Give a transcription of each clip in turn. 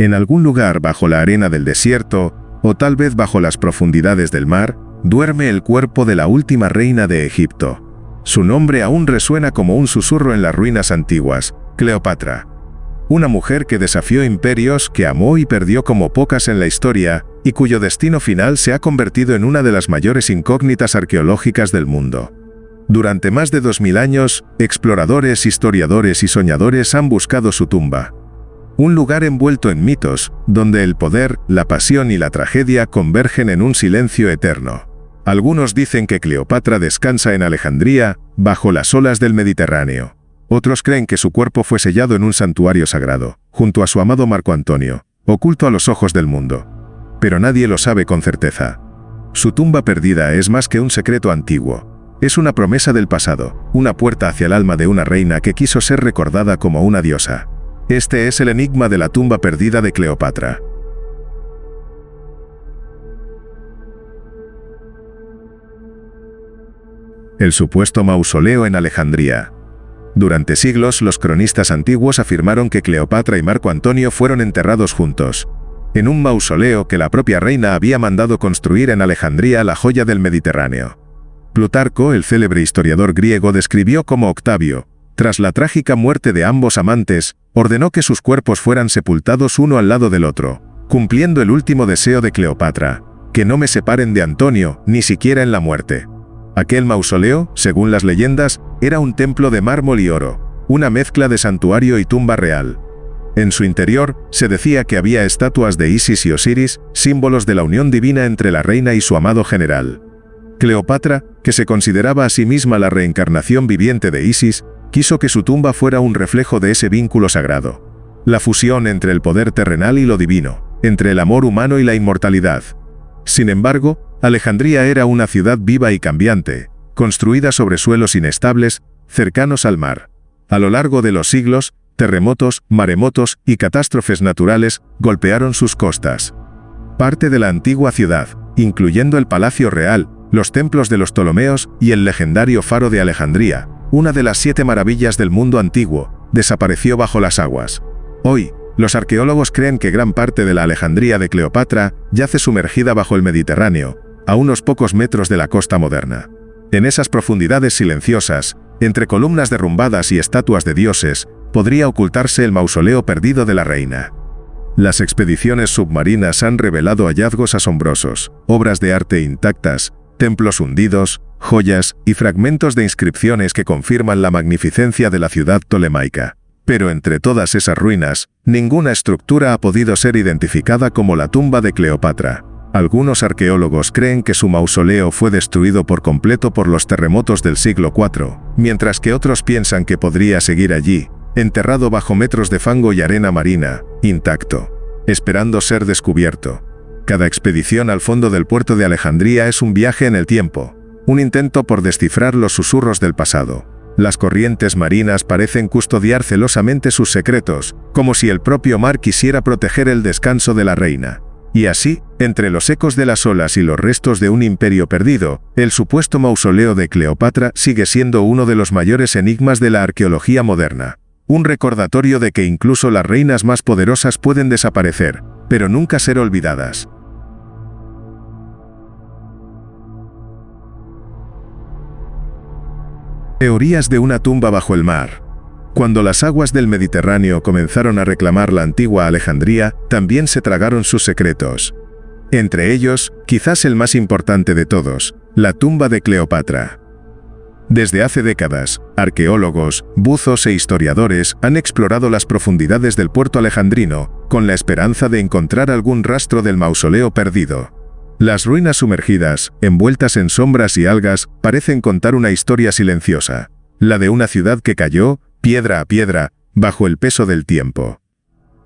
En algún lugar bajo la arena del desierto, o tal vez bajo las profundidades del mar, duerme el cuerpo de la última reina de Egipto. Su nombre aún resuena como un susurro en las ruinas antiguas: Cleopatra. Una mujer que desafió imperios, que amó y perdió como pocas en la historia, y cuyo destino final se ha convertido en una de las mayores incógnitas arqueológicas del mundo. Durante más de 2000 años, exploradores, historiadores y soñadores han buscado su tumba. Un lugar envuelto en mitos, donde el poder, la pasión y la tragedia convergen en un silencio eterno. Algunos dicen que Cleopatra descansa en Alejandría, bajo las olas del Mediterráneo. Otros creen que su cuerpo fue sellado en un santuario sagrado, junto a su amado Marco Antonio, oculto a los ojos del mundo. Pero nadie lo sabe con certeza. Su tumba perdida es más que un secreto antiguo. Es una promesa del pasado, una puerta hacia el alma de una reina que quiso ser recordada como una diosa. Este es el enigma de la tumba perdida de Cleopatra. El supuesto mausoleo en Alejandría. Durante siglos, los cronistas antiguos afirmaron que Cleopatra y Marco Antonio fueron enterrados juntos, en un mausoleo que la propia reina había mandado construir en Alejandría, la joya del Mediterráneo. Plutarco, el célebre historiador griego, describió cómo Octavio, tras la trágica muerte de ambos amantes, ordenó que sus cuerpos fueran sepultados uno al lado del otro, cumpliendo el último deseo de Cleopatra: que no me separen de Antonio, ni siquiera en la muerte. Aquel mausoleo, según las leyendas, era un templo de mármol y oro, una mezcla de santuario y tumba real. En su interior, se decía que había estatuas de Isis y Osiris, símbolos de la unión divina entre la reina y su amado general. Cleopatra, que se consideraba a sí misma la reencarnación viviente de Isis, quiso que su tumba fuera un reflejo de ese vínculo sagrado. La fusión entre el poder terrenal y lo divino, entre el amor humano y la inmortalidad. Sin embargo, Alejandría era una ciudad viva y cambiante, construida sobre suelos inestables, cercanos al mar. A lo largo de los siglos, terremotos, maremotos y catástrofes naturales golpearon sus costas. Parte de la antigua ciudad, incluyendo el Palacio Real, los templos de los Ptolomeos y el legendario Faro de Alejandría, una de las 7 maravillas del mundo antiguo, desapareció bajo las aguas. Hoy, los arqueólogos creen que gran parte de la Alejandría de Cleopatra yace sumergida bajo el Mediterráneo, a unos pocos metros de la costa moderna. En esas profundidades silenciosas, entre columnas derrumbadas y estatuas de dioses, podría ocultarse el mausoleo perdido de la reina. Las expediciones submarinas han revelado hallazgos asombrosos, obras de arte intactas, templos hundidos, joyas y fragmentos de inscripciones que confirman la magnificencia de la ciudad ptolemaica. Pero entre todas esas ruinas, ninguna estructura ha podido ser identificada como la tumba de Cleopatra. Algunos arqueólogos creen que su mausoleo fue destruido por completo por los terremotos del siglo IV, mientras que otros piensan que podría seguir allí, enterrado bajo metros de fango y arena marina, intacto, esperando ser descubierto. Cada expedición al fondo del puerto de Alejandría es un viaje en el tiempo, un intento por descifrar los susurros del pasado. Las corrientes marinas parecen custodiar celosamente sus secretos, como si el propio mar quisiera proteger el descanso de la reina. Y así, entre los ecos de las olas y los restos de un imperio perdido, el supuesto mausoleo de Cleopatra sigue siendo uno de los mayores enigmas de la arqueología moderna. Un recordatorio de que incluso las reinas más poderosas pueden desaparecer, pero nunca ser olvidadas. Teorías de una tumba bajo el mar. Cuando las aguas del Mediterráneo comenzaron a reclamar la antigua Alejandría, también se tragaron sus secretos. Entre ellos, quizás el más importante de todos, la tumba de Cleopatra. Desde hace décadas, arqueólogos, buzos e historiadores han explorado las profundidades del puerto alejandrino, con la esperanza de encontrar algún rastro del mausoleo perdido. Las ruinas sumergidas, envueltas en sombras y algas, parecen contar una historia silenciosa, la de una ciudad que cayó, piedra a piedra, bajo el peso del tiempo.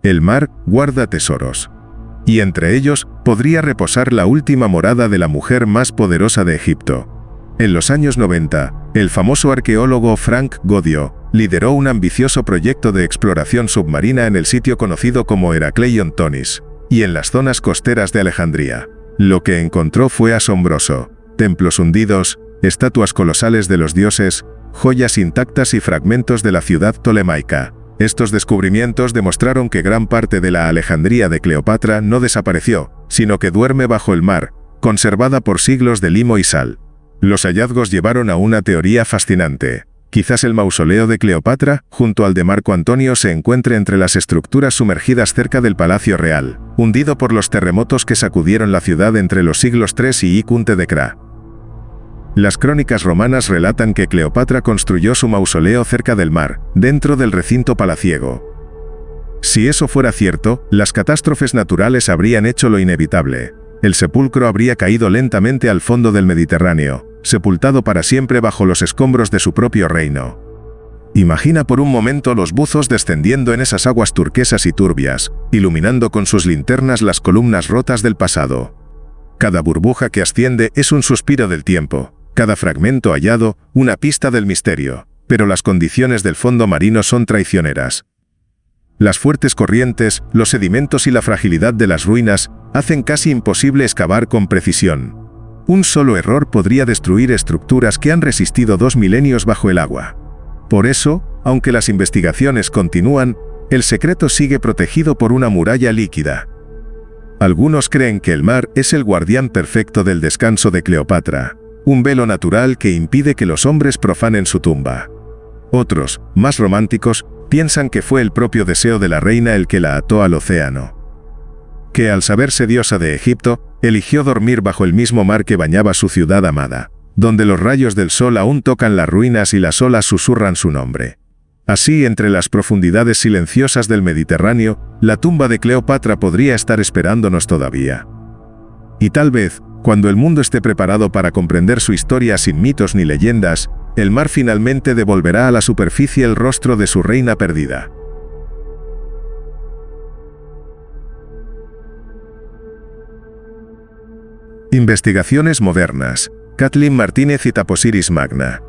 El mar guarda tesoros. Y entre ellos, podría reposar la última morada de la mujer más poderosa de Egipto. En los años 90, el famoso arqueólogo Frank Godio lideró un ambicioso proyecto de exploración submarina en el sitio conocido como Herakleion Tonis, y en las zonas costeras de Alejandría. Lo que encontró fue asombroso: templos hundidos, estatuas colosales de los dioses, joyas intactas y fragmentos de la ciudad ptolemaica. Estos descubrimientos demostraron que gran parte de la Alejandría de Cleopatra no desapareció, sino que duerme bajo el mar, conservada por siglos de limo y sal. Los hallazgos llevaron a una teoría fascinante. Quizás el mausoleo de Cleopatra, junto al de Marco Antonio, se encuentre entre las estructuras sumergidas cerca del Palacio Real, hundido por los terremotos que sacudieron la ciudad entre los siglos III y I de Cra. Las crónicas romanas relatan que Cleopatra construyó su mausoleo cerca del mar, dentro del recinto palaciego. Si eso fuera cierto, las catástrofes naturales habrían hecho lo inevitable. El sepulcro habría caído lentamente al fondo del Mediterráneo, sepultado para siempre bajo los escombros de su propio reino. Imagina por un momento los buzos descendiendo en esas aguas turquesas y turbias, iluminando con sus linternas las columnas rotas del pasado. Cada burbuja que asciende es un suspiro del tiempo, cada fragmento hallado, una pista del misterio, pero las condiciones del fondo marino son traicioneras. Las fuertes corrientes, los sedimentos y la fragilidad de las ruinas hacen casi imposible excavar con precisión. Un solo error podría destruir estructuras que han resistido 2 milenios bajo el agua. Por eso, aunque las investigaciones continúan, el secreto sigue protegido por una muralla líquida. Algunos creen que el mar es el guardián perfecto del descanso de Cleopatra, un velo natural que impide que los hombres profanen su tumba. Otros, más románticos, piensan que fue el propio deseo de la reina el que la ató al océano. Que al saberse diosa de Egipto, eligió dormir bajo el mismo mar que bañaba su ciudad amada, donde los rayos del sol aún tocan las ruinas y las olas susurran su nombre. Así, entre las profundidades silenciosas del Mediterráneo, la tumba de Cleopatra podría estar esperándonos todavía. Y tal vez, cuando el mundo esté preparado para comprender su historia sin mitos ni leyendas, el mar finalmente devolverá a la superficie el rostro de su reina perdida. Investigaciones modernas. Kathleen Martínez y Taposiris Magna.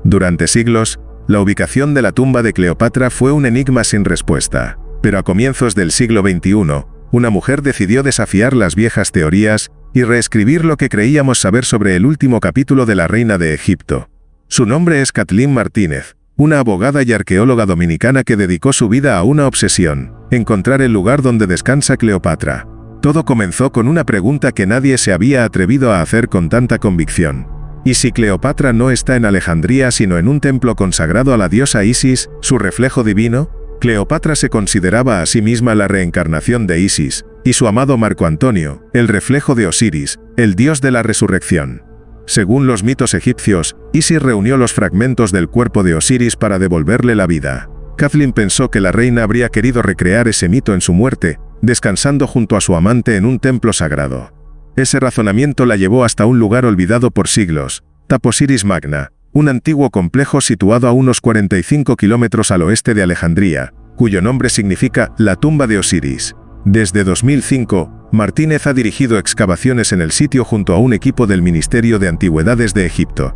Durante siglos, la ubicación de la tumba de Cleopatra fue un enigma sin respuesta, pero a comienzos del siglo XXI, una mujer decidió desafiar las viejas teorías y reescribir lo que creíamos saber sobre el último capítulo de la reina de Egipto. Su nombre es Kathleen Martínez, una abogada y arqueóloga dominicana que dedicó su vida a una obsesión: encontrar el lugar donde descansa Cleopatra. Todo comenzó con una pregunta que nadie se había atrevido a hacer con tanta convicción. ¿Y si Cleopatra no está en Alejandría sino en un templo consagrado a la diosa Isis, su reflejo divino? Cleopatra se consideraba a sí misma la reencarnación de Isis, y su amado Marco Antonio, el reflejo de Osiris, el dios de la resurrección. Según los mitos egipcios, Isis reunió los fragmentos del cuerpo de Osiris para devolverle la vida. Kathleen pensó que la reina habría querido recrear ese mito en su muerte, descansando junto a su amante en un templo sagrado. Ese razonamiento la llevó hasta un lugar olvidado por siglos, Taposiris Magna, un antiguo complejo situado a unos 45 kilómetros al oeste de Alejandría, cuyo nombre significa la tumba de Osiris. Desde 2005, Martínez ha dirigido excavaciones en el sitio junto a un equipo del Ministerio de Antigüedades de Egipto.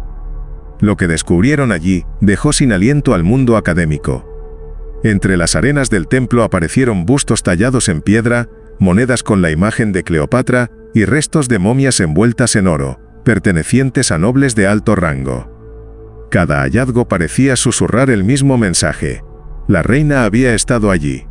Lo que descubrieron allí dejó sin aliento al mundo académico. Entre las arenas del templo aparecieron bustos tallados en piedra, monedas con la imagen de Cleopatra y restos de momias envueltas en oro, pertenecientes a nobles de alto rango. Cada hallazgo parecía susurrar el mismo mensaje: la reina había estado allí.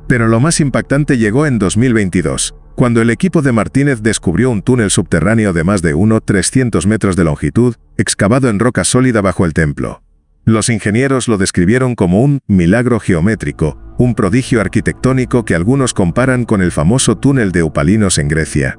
Pero lo más impactante llegó en 2022, cuando el equipo de Martínez descubrió un túnel subterráneo de más de 300 metros de longitud, excavado en roca sólida bajo el templo. Los ingenieros lo describieron como un milagro geométrico, un prodigio arquitectónico que algunos comparan con el famoso túnel de Eupalinos en Grecia.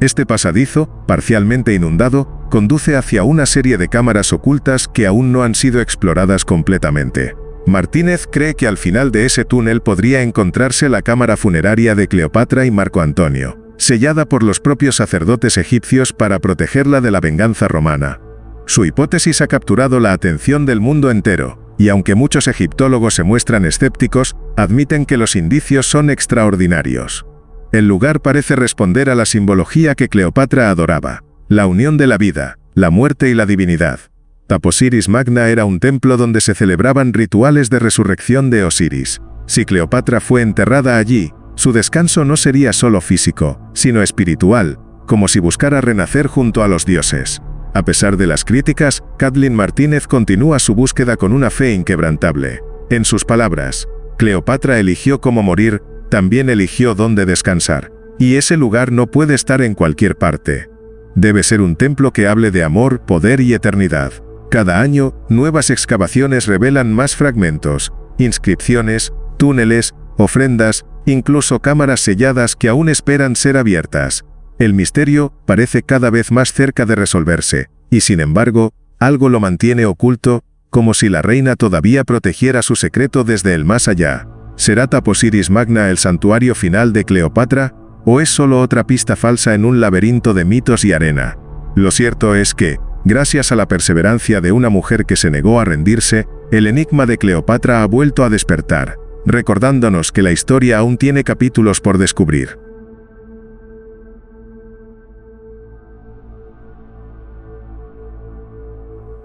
Este pasadizo, parcialmente inundado, conduce hacia una serie de cámaras ocultas que aún no han sido exploradas completamente. Martínez cree que al final de ese túnel podría encontrarse la cámara funeraria de Cleopatra y Marco Antonio, sellada por los propios sacerdotes egipcios para protegerla de la venganza romana. Su hipótesis ha capturado la atención del mundo entero, y aunque muchos egiptólogos se muestran escépticos, admiten que los indicios son extraordinarios. El lugar parece responder a la simbología que Cleopatra adoraba: la unión de la vida, la muerte y la divinidad. Taposiris Magna era un templo donde se celebraban rituales de resurrección de Osiris. Si Cleopatra fue enterrada allí, su descanso no sería solo físico, sino espiritual, como si buscara renacer junto a los dioses. A pesar de las críticas, Kathleen Martínez continúa su búsqueda con una fe inquebrantable. En sus palabras, Cleopatra eligió cómo morir, también eligió dónde descansar. Y ese lugar no puede estar en cualquier parte. Debe ser un templo que hable de amor, poder y eternidad. Cada año, nuevas excavaciones revelan más fragmentos, inscripciones, túneles, ofrendas, incluso cámaras selladas que aún esperan ser abiertas. El misterio parece cada vez más cerca de resolverse, y sin embargo, algo lo mantiene oculto, como si la reina todavía protegiera su secreto desde el más allá. ¿Será Taposiris Magna el santuario final de Cleopatra? ¿O es solo otra pista falsa en un laberinto de mitos y arena? Lo cierto es que, gracias a la perseverancia de una mujer que se negó a rendirse, el enigma de Cleopatra ha vuelto a despertar, recordándonos que la historia aún tiene capítulos por descubrir.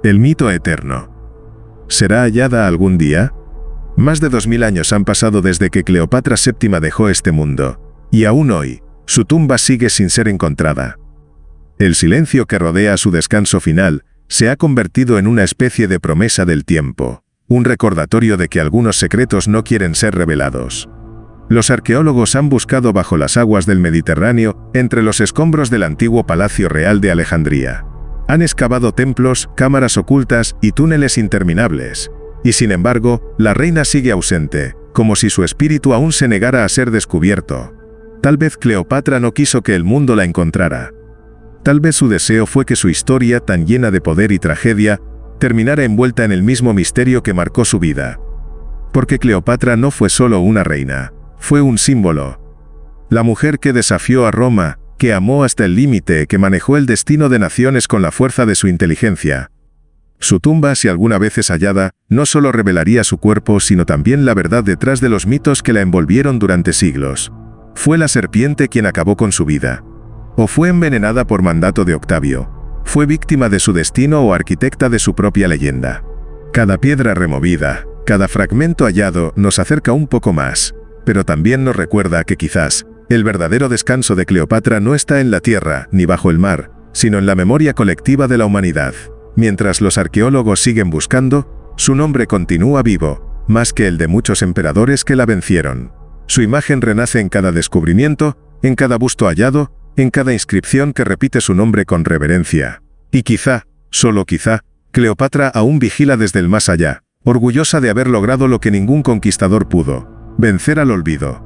El mito eterno. ¿Será hallada algún día? Más de 2000 años han pasado desde que Cleopatra VII dejó este mundo, y aún hoy, su tumba sigue sin ser encontrada. El silencio que rodea su descanso final se ha convertido en una especie de promesa del tiempo, un recordatorio de que algunos secretos no quieren ser revelados. Los arqueólogos han buscado bajo las aguas del Mediterráneo, entre los escombros del antiguo Palacio Real de Alejandría. Han excavado templos, cámaras ocultas y túneles interminables. Y sin embargo, la reina sigue ausente, como si su espíritu aún se negara a ser descubierto. Tal vez Cleopatra no quiso que el mundo la encontrara. Tal vez su deseo fue que su historia, tan llena de poder y tragedia, terminara envuelta en el mismo misterio que marcó su vida. Porque Cleopatra no fue solo una reina, fue un símbolo. La mujer que desafió a Roma, que amó hasta el límite, que manejó el destino de naciones con la fuerza de su inteligencia. Su tumba, si alguna vez es hallada, no solo revelaría su cuerpo, sino también la verdad detrás de los mitos que la envolvieron durante siglos. ¿Fue la serpiente quien acabó con su vida? ¿O fue envenenada por mandato de Octavio? ¿Fue víctima de su destino o arquitecta de su propia leyenda? Cada piedra removida, cada fragmento hallado nos acerca un poco más, pero también nos recuerda que quizás el verdadero descanso de Cleopatra no está en la tierra ni bajo el mar, sino en la memoria colectiva de la humanidad. Mientras los arqueólogos siguen buscando, su nombre continúa vivo, más que el de muchos emperadores que la vencieron. Su imagen renace en cada descubrimiento, en cada busto hallado, en cada inscripción que repite su nombre con reverencia. Y quizá, solo quizá, Cleopatra aún vigila desde el más allá, orgullosa de haber logrado lo que ningún conquistador pudo: vencer al olvido.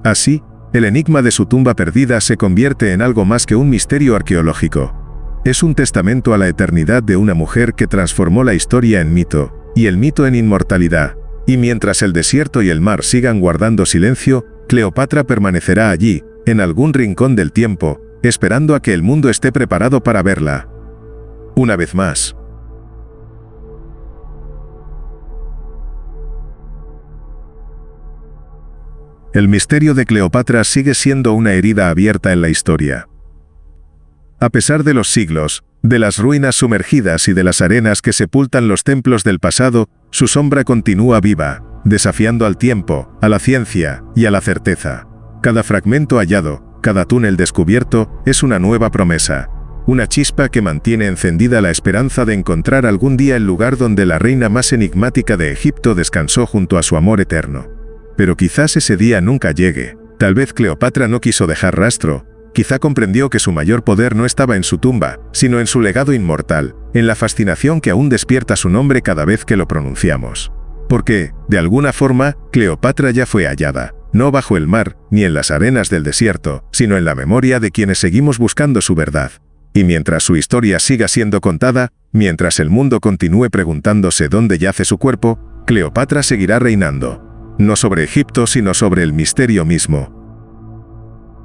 Así, el enigma de su tumba perdida se convierte en algo más que un misterio arqueológico. Es un testamento a la eternidad de una mujer que transformó la historia en mito, y el mito en inmortalidad. Y mientras el desierto y el mar sigan guardando silencio, Cleopatra permanecerá allí, en algún rincón del tiempo, esperando a que el mundo esté preparado para verla. Una vez más. El misterio de Cleopatra sigue siendo una herida abierta en la historia. A pesar de los siglos, de las ruinas sumergidas y de las arenas que sepultan los templos del pasado, su sombra continúa viva, desafiando al tiempo, a la ciencia y a la certeza. Cada fragmento hallado, cada túnel descubierto, es una nueva promesa, una chispa que mantiene encendida la esperanza de encontrar algún día el lugar donde la reina más enigmática de Egipto descansó junto a su amor eterno. Pero quizás ese día nunca llegue. Tal vez Cleopatra no quiso dejar rastro. Quizá comprendió que su mayor poder no estaba en su tumba, sino en su legado inmortal, en la fascinación que aún despierta su nombre cada vez que lo pronunciamos. Porque, de alguna forma, Cleopatra ya fue hallada, no bajo el mar, ni en las arenas del desierto, sino en la memoria de quienes seguimos buscando su verdad. Y mientras su historia siga siendo contada, mientras el mundo continúe preguntándose dónde yace su cuerpo, Cleopatra seguirá reinando. No sobre Egipto, sino sobre el misterio mismo.